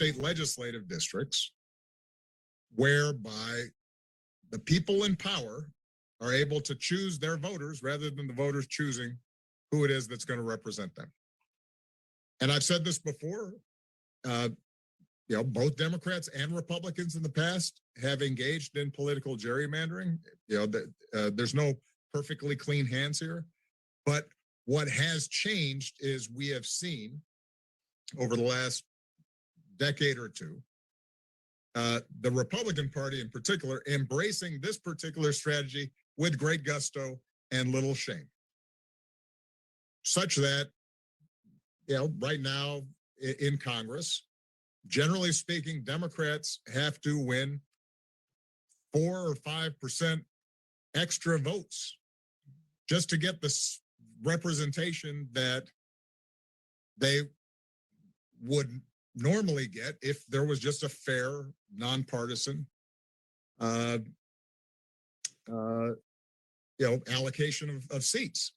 state legislative districts whereby the people in power are able to choose their voters rather than the voters choosing who it is that's going to represent them. And I've said this before, both Democrats and Republicans in the past have engaged in political gerrymandering. There's no perfectly clean hands here. But what has changed is we have seen over the last decade or two, the Republican Party in particular embracing this particular strategy with great gusto and little shame. Such that, right now in Congress, generally speaking, Democrats have to win 4 or 5% extra votes just to get this representation that they would normally get if there was just a fair, nonpartisan, allocation of seats.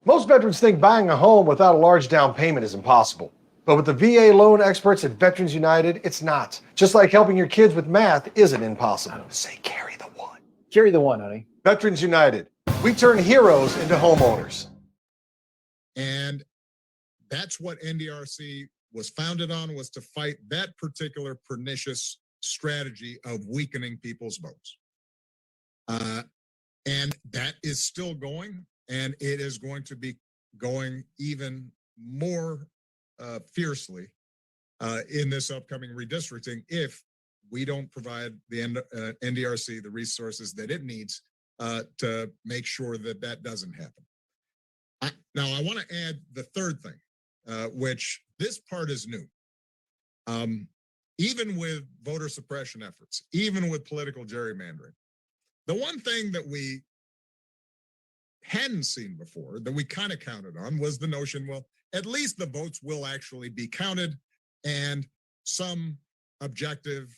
Most veterans think buying a home without a large down payment is impossible. But with the VA loan experts at Veterans United, it's not. Just like helping your kids with math isn't impossible. Say carry the one. Carry the one, honey. Veterans United. We turn heroes into homeowners. And that's what NDRC was founded on, was to fight that particular pernicious strategy of weakening people's votes. And that is still going, and it is going to be going even more fiercely in this upcoming redistricting if we don't provide the NDRC the resources that it needs to make sure that that doesn't happen. Now, I want to add the third thing, which this part is new. Even with voter suppression efforts, even with political gerrymandering, the one thing that we hadn't seen before, that we kind of counted on, was the notion, well, at least the votes will actually be counted and some objective,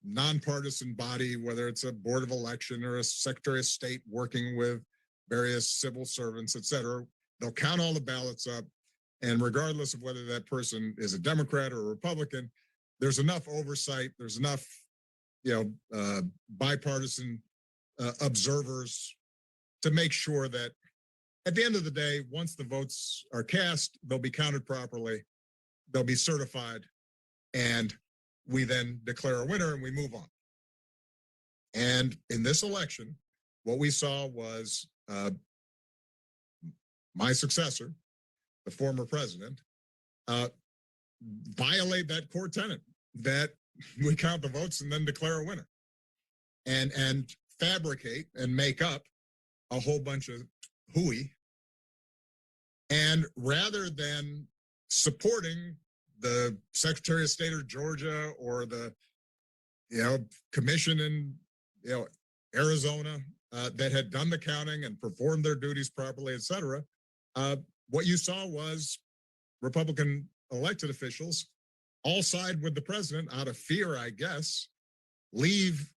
nonpartisan body, whether it's a board of election or a secretary of state working with various civil servants, et cetera, they'll count all the ballots up. And regardless of whether that person is a Democrat or a Republican, there's enough oversight, there's enough, bipartisan observers to make sure that at the end of the day, once the votes are cast, they'll be counted properly, they'll be certified, and we then declare a winner and we move on. And in this election, what we saw was my successor, the former president, violate that core tenet that we count the votes and then declare a winner, and fabricate and make up a whole bunch of hooey. And rather than supporting the Secretary of State of Georgia or the commission in Arizona that had done the counting and performed their duties properly, et cetera, what you saw was Republican elected officials all side with the president out of fear, I guess, leave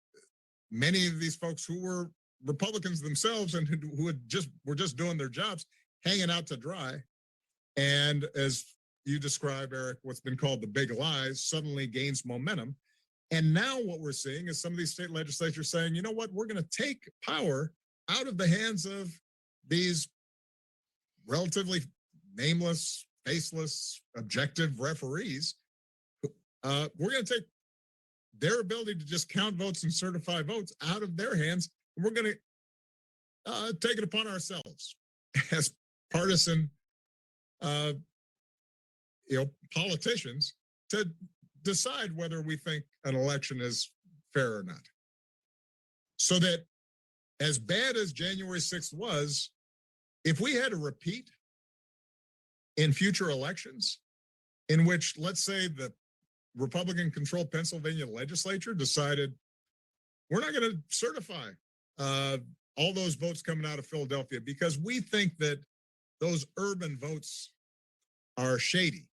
many of these folks who were Republicans themselves and who were just doing their jobs hanging out to dry. And as you describe, Eric, what's been called the big lies suddenly gains momentum. And now what we're seeing is some of these state legislatures saying, you know what, we're going to take power out of the hands of these relatively nameless, faceless, objective referees. We're going to take their ability to just count votes and certify votes out of their hands. And we're going to take it upon ourselves as partisan, politicians to decide whether we think an election is fair or not. So that as bad as January 6th was, if we had a repeat in future elections in which, let's say, the Republican-controlled Pennsylvania legislature decided we're not going to certify all those votes coming out of Philadelphia because we think that those urban votes are shady.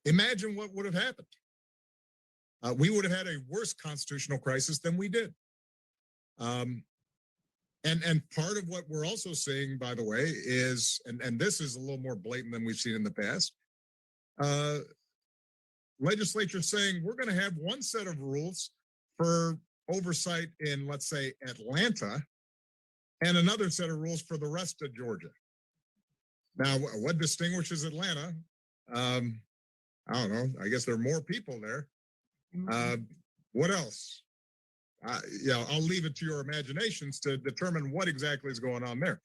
Imagine what would have happened. We would have had a worse constitutional crisis than we did. And part of what we're also seeing, by the way, is, and this is a little more blatant than we've seen in the past, legislature saying we're going to have one set of rules for oversight in, let's say, Atlanta, and another set of rules for the rest of Georgia. Now, what distinguishes Atlanta? I don't know. I guess there are more people there. What else? Yeah, I'll leave it to your imaginations to determine what exactly is going on there.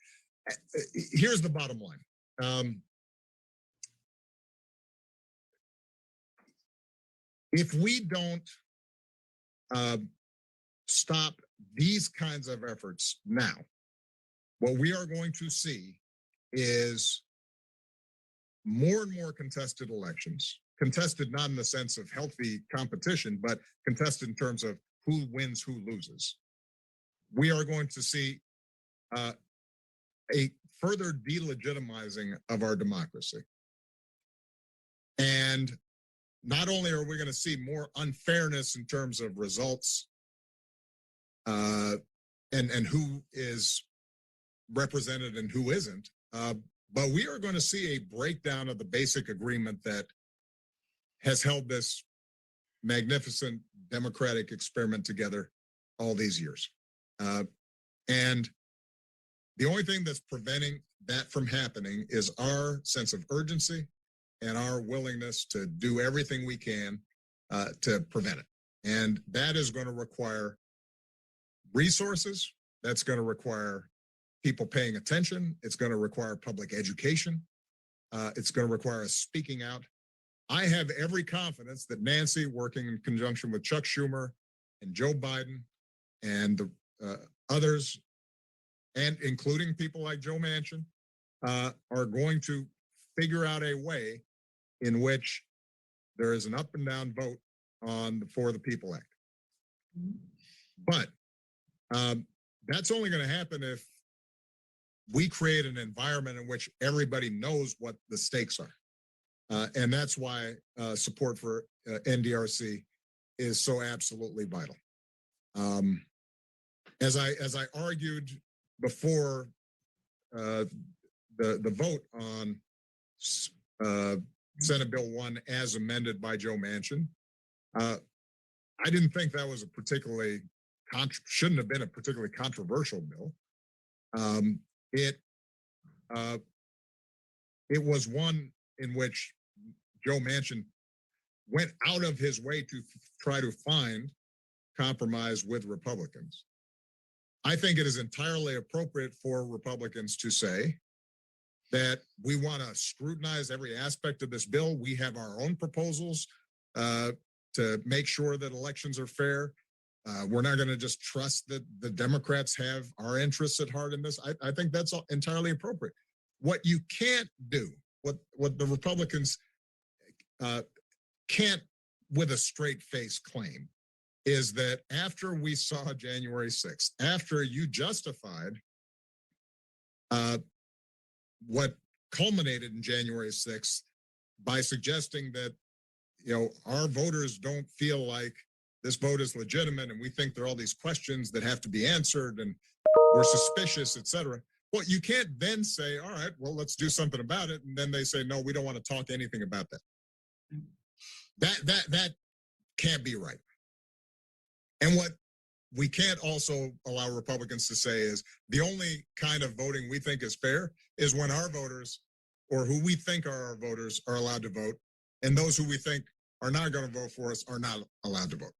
Here's the bottom line. If we don't stop these kinds of efforts now, what we are going to see is more and more contested elections, contested not in the sense of healthy competition, but contested in terms of who wins, who loses. We are going to see a further delegitimizing of our democracy. And not only are we going to see more unfairness in terms of results and who is represented and who isn't, but we are going to see a breakdown of the basic agreement that has held this magnificent democratic experiment together all these years. And the only thing that's preventing that from happening is our sense of urgency and our willingness to do everything we can to prevent it. And that is going to require resources. That's going to require people paying attention. It's going to require public education. It's going to require us speaking out. I have every confidence that Nancy, working in conjunction with Chuck Schumer and Joe Biden and the others, and including people like Joe Manchin, are going to figure out a way in which there is an up and down vote on the For the People Act. But that's only going to happen if we create an environment in which everybody knows what the stakes are. And that's why support for NDRC is so absolutely vital. As I argued before the vote on Senate Bill 1 as amended by Joe Manchin, I didn't think that was a particularly shouldn't have been a particularly controversial bill. It was one in which Joe Manchin went out of his way to try to find compromise with Republicans. I think it is entirely appropriate for Republicans to say that we want to scrutinize every aspect of this bill. We have our own proposals to make sure that elections are fair. We're not going to just trust that the Democrats have our interests at heart in this. I think that's entirely appropriate. What you can't do, what the Republicans can't with a straight face claim, is that after we saw January 6th, after you justified what culminated in January 6th by suggesting that, our voters don't feel like this vote is legitimate and we think there are all these questions that have to be answered and we're suspicious, et cetera. Well, you can't then say, all right, well, let's do something about it. And then they say, no, we don't want to talk anything about that. That can't be right. And what we can't also allow Republicans to say is the only kind of voting we think is fair is when our voters, or who we think are our voters, are allowed to vote, and those who we think are not going to vote for us are not allowed to vote.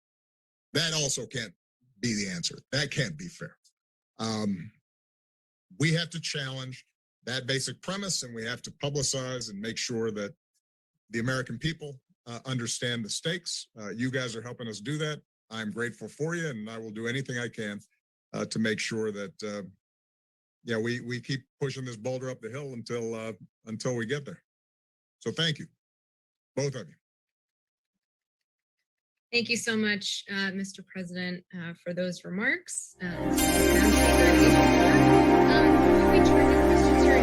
That also can't be the answer. That can't be fair. We have to challenge that basic premise, and we have to publicize and make sure that the American people understand the stakes. You guys are helping us do that. I'm grateful for you, and I will do anything I can to make sure that we keep pushing this boulder up the hill until we get there. So thank you, both of you. Thank you so much, Mr. President, for those remarks. Before we turn to questions here,